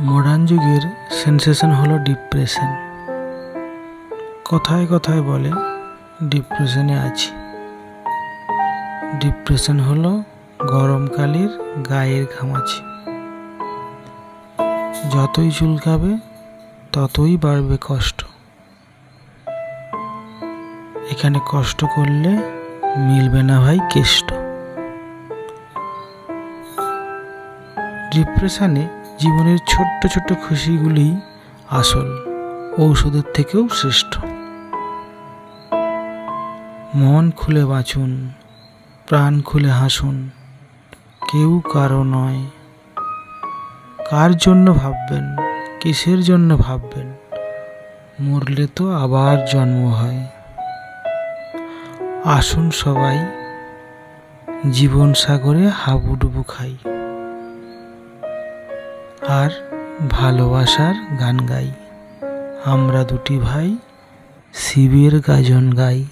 Modern যুগের sensation হলো depression. কথায় কথায় বলে ডিপ্রেশনে আছি। ডিপ্রেশন হলো গরমকালের গায়ের ঘামাচি। যতই চুলকাবে ততই বাড়বে কষ্ট। এখানে কষ্ট করলে মিলবে না ভাই কেষ্ট। ডিপ্রেশনে জীবনের ছোট্ট ছোট্ট খুশিগুলি আসল, ঔষধের থেকেও শ্রেষ্ঠ। মন খুলে বাঁচুন, প্রাণ খুলে হাসুন, কেউ কারো নয়। কার জন্য ভাববেন, কিসের জন্য ভাববেন? মরলে তো আবার জন্ম হয়। আসুন সবাই জীবন সাগরে হাবুডুবু খাই, আর ভালোবাসার গান গাই। আমরা দুটি ভাই শিবের গাজন গাই।